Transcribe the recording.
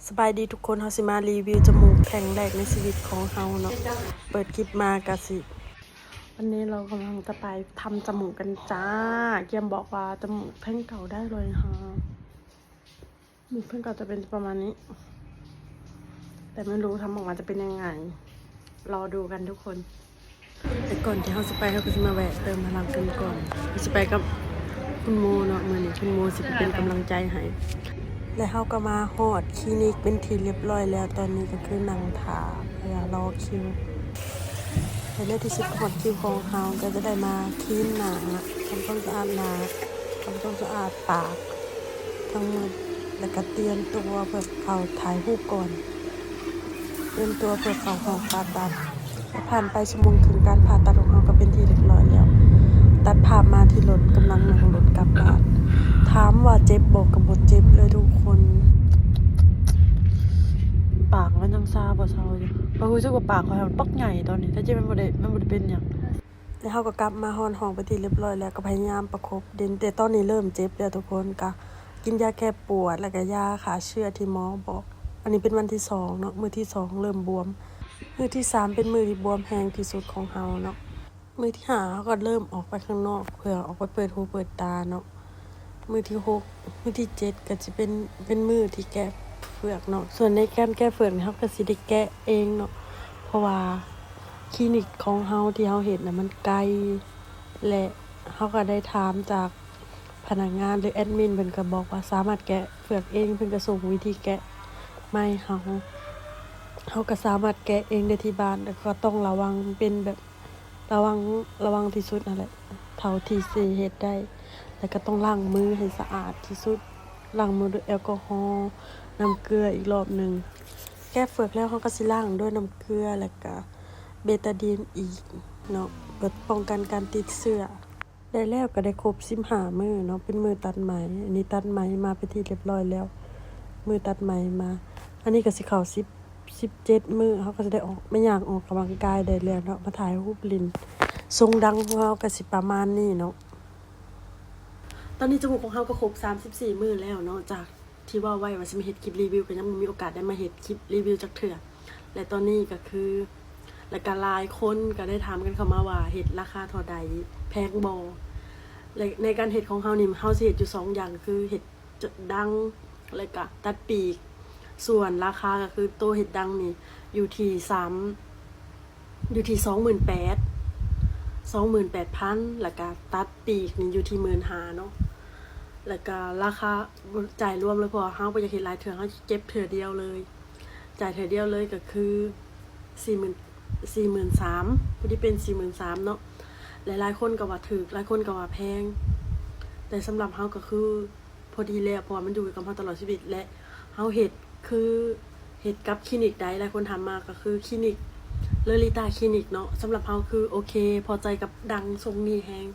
สบายดีทุกคนเฮาสิมารีวิวจมูกแข็งแรกในชีวิตของเฮาเนาะเปิดคลิปมากะสิวันนี้เรากำลังจะไปทำจมูกกันจ้าเกียมบอกว่าจมูกเพิ่งเก่าได้เลยค่ะจมูกเพิ่งเก่าจะเป็นประมาณนี้แต่ไม่รู้ทำออกมาจะเป็นยังไงรอดูกันทุกคนแต่ก่อนที่เฮาจะไปเฮาก็สิมาแวะเติมพลังกันก่อนเฮาสิไปกับคุณโมเนาะมื้อนี้คุณโมสิเป็นกำลังใจให้และเขาก็มาฮอดคลินิกเป็นทีเรียบร้อยแล้วตอนนี้ก็คือนั่งถามรอคิวในเรื่องที่10ฮอดคิวของเขาก็จะได้มาคลีนหน้าทำความสะอาดหน้าทำความสะอาดปากทั้งหมดแล้วก็เตรียมตัวเพื่อเขาถ่ายรูปก่อนเตรียมตัวเพื่อเขาห้องผ่าตัดผ่านไปชั่วโมงถึงการผ่าตัดของเขาก็เป็นทีเรียบร้อยแล้วตัดภาพมาที่รถกำลังนั่งรถกลับบ้านถามว่าเจ็บบอกกับบทเจ็บเลยทุกคนปากมันยังซาบ่เซาอยู่เรารู้สึกว่าปากเขาปักใหญ่ตอนนี้ถ้าเจ็บมันบ่ได้เป็นหยังแล้วเขาก็กลับมาห้องไปที่เรียบร้อยแล้วก็พยายามประคบเด่นแต่ตอนนี้เริ่มเจ็บแล้วทุกคนก็กินยาแก้ปวดแล้วก็ยาฆ่าเชื้อที่หมอบอกอันนี้เป็นวันที่2เนาะมื้อที่2เริ่มบวมมื้อที่3เป็นมื้อที่บวมแห้งที่สุดของเฮาเนาะมื้อที่5เขาก็เริ่มออกไปข้างนอกเพื่อออกไปเปิดหูเปิดตาเนาะมื้อที่6มื้อที่7ก็จะเป็นมื้อที่แก้เฟือกเนาะส่วนในการแก้เฟือกนี่เฮาก็สิได้แก้เองเนาะเพราะว่าคลินิกของเฮาที่เฮาเห็นน่ะมันไกลและเฮาก็ได้ถามจากพนักงานหรือแอดมินเพิ่นก็บอกว่าสามารถแกะเฟือกเองเพิ่นก็ส่งวิธีแกะมาให้เฮาก็สามารถแกะเองได้ที่บ้านแต่ก็ต้องระวังเป็นแบบระวังที่สุดนั่นแหละเท่าที่สิเฮ็ดได้แล้วก็ต้องล้างมือให้สะอาดที่สุดล้างมือด้วยแอลกอฮอล์น้ำเกลืออีกรอบนึงแก้เฟือกแล้วเฮาก็สิล้างด้วยน้ำเกลือแล้วก็เบตาดีนอีกเนาะเพื่อป้องกันการติดเชื้อได้แล้วก็ได้ครบ15มื้อเนาะเป็นมื้อตัดไหมอันนี้ตัดไหมมาเป็นที่เรียบร้อยแล้วมื้อตัดไหมมาอันนี้ก็สิเข้า17มื้อเขาก็จะได้ออกไม่อยากออกกำลังกายได้แล้วเนาะมาถ่ายรูปลินทรงดังของเราก็สิประมาณนี้เนาะตอนนี้จมูกของเราก็ครบ34มื้อแล้วเนาะจากที่ว่าไว้ว่าสิมาเฮ็ดคลิปรีวิวก็ยังบ่มีโอกาสได้มาเฮ็ดคลิปรีวิวจักเทื่อและตอนนี้ก็คือและก็หลายคนก็ได้ถามกันเข้ามาว่าเฮ็ดราคาเท่าใดแพงบ่และในการเฮ็ดของเรานี่เราสิเฮ็ดอยู่2อย่างคือเฮ็ดดังแล้วก็ตัดปีกส่วนราคาก็คือตัวเห็ดดังนี่อยู่ที่28,000แล้วก็ตัดปีกนี่อยู่ที่15,000เนาะแล้วก็ราคาจ่ายรวมเลยเพราะเฮาบ่อยากเฮ็ดหลายเทื่อเฮาเก็บเทื่อเดียวเลยจ่ายเทื่อเดียวเลยก็คือ43,000ผู้ที่เป็น 43,000 เนาะหลายๆคนก็ว่าถูกหลายคนก็ว่าแพงแต่สำหรับเฮาก็คือพอดีแล้วเพราะว่ามันอยู่กับเฮาตลอดชีวิตและเฮาเฮ็ดคือเฮ็ดกับคลินิกใดหลายคนถามมาก็คือคลินิกเลอริตาคลินิกเนาะสำหรับเฮาคือโอเคพอใจกับดังทรงนี้แฮง